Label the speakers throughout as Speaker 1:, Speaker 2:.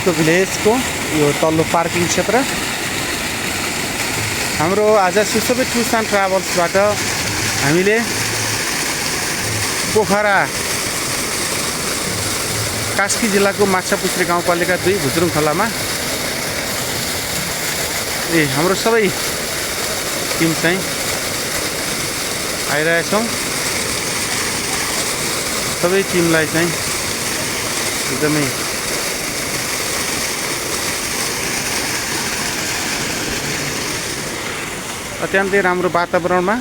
Speaker 1: Eco भिलेजको यो तल्लो parking क्षेत्र। हाम्रो आज सुसबे टुर्स एन्ड ट्राभल्सबाट हामीले पोखरा कास्की जिल्लाको माछापुछ्रे गाउँपालिका 2 भुज्रुङ खोलामा हाम्रो सबै टिम चाहिँ आइरहेछौँ। सबै टिमलाई चाहिँ एकदमै अत्यन्तै राम्रो वातावरणमा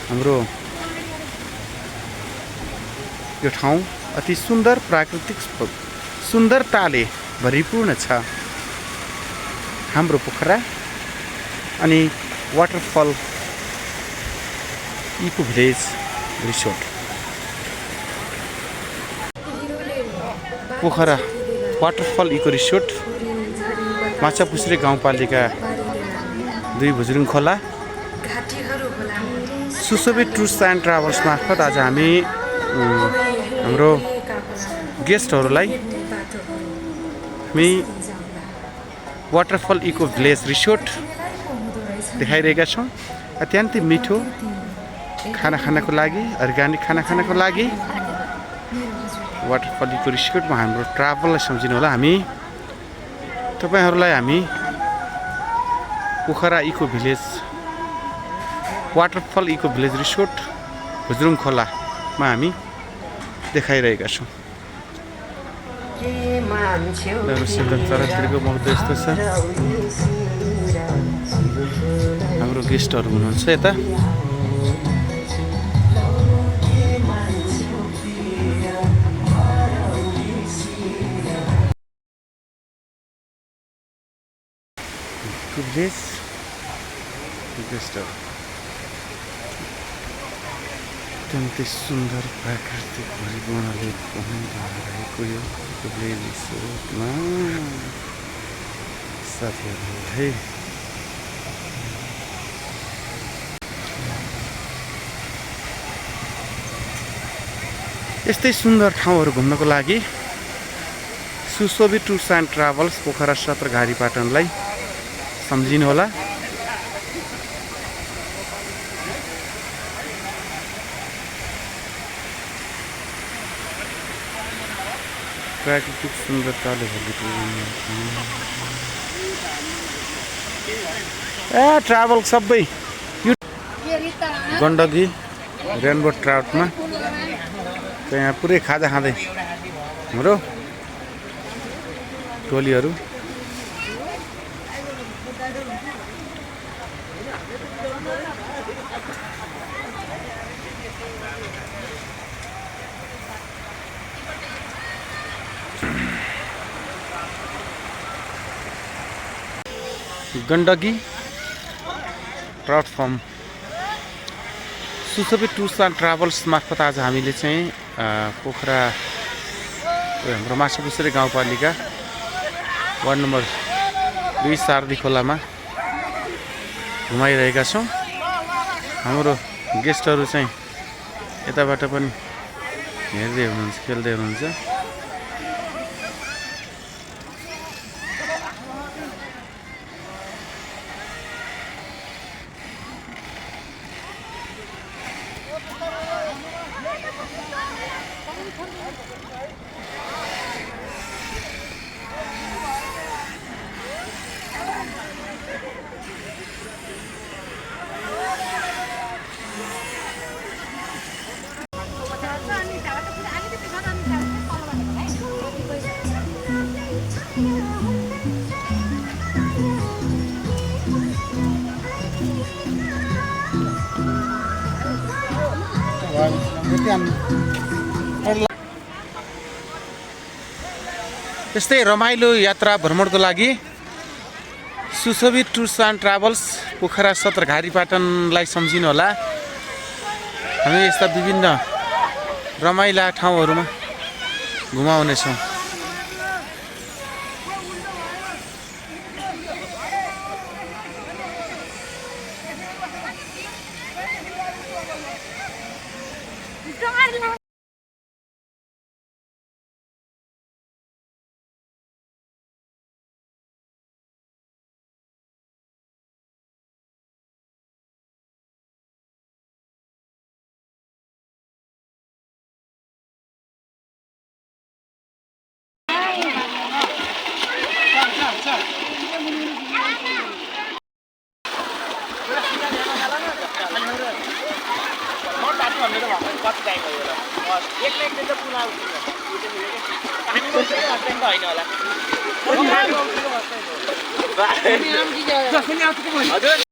Speaker 1: हाम्रो यो ठाउँ अति सुन्दर प्राकृतिक सुन्दरताले भरिपूर्ण छ। हाम्रो पोखरा अनि waterfall eco village resort. Pokhara waterfall eco resort Machhapuchhre गाउँपालिका 2 भुज्रुङ खोला सुसबे टुर्स एन्ड ट्राभल्स मार्फत आज हामी हाम्रो गेस्टहरूलाई वाटरफल इको भिलेज रिसोर्ट देखाइरहेका छौँ। अत्यन्तै मिठो खाना खानको लागि, अर्ग्यानिक खाना खानको लागि वाटरफल इको रिसोर्टमा हाम्रो ट्राभललाई सम्झिनु होला। तपाईहरुलाई हामी Pokhara eco village waterfall eco village resort Bhujrung खोलामा हामी देखाइरहेका छौँ। चराचुरुङ्गीको महत्त्व यस्तो छ। हाम्रो गेस्टहरू हुनुहुन्छ यता। अत्यन्तै सुन्दर प्राकृतिक परिपूर्णले रहेको यो भिलेज रिसोर्टमा साथीहरूलाई यस्तै सुन्दर ठाउँहरू घुम्नको लागि सुसबे टुर्स एन्ड ट्राभल्स पोखरा सत्र घारी पाटनलाई सम्झिनु होला। प्राकृतिक सुन्दरताले ट्राभल सबै गण्डकी रेनबो ट्राउटमा यहाँ पुरै खाजा खाँदै हाम्रो टोलीहरू गण्डकी ट्राउट फार्म सुसबे टुर्स एन्ड ट्राभल्स मार्फत आज हामीले चाहिँ पोखरा हाम्रो माछापुछ्रे गाउँपालिका वार्ड नम्बर 2 सार्दी खोलामा घुमाइरहेका छौँ। हाम्रो गेस्टहरू चाहिँ यताबाट पनि हेर्दै हुनुहुन्छ, खेल्दै हुनुहुन्छ। यस्तै रमाइलो यात्रा भ्रमणको लागि सुसबे टुर्स एन्ड ट्राभल्स पोखरा सत्र घारी पाटनलाई सम्झिनु होला। हामी यस्ता विभिन्न रमाइला ठाउँहरूमा घुमाउनेछौँ।
Speaker 2: हजुर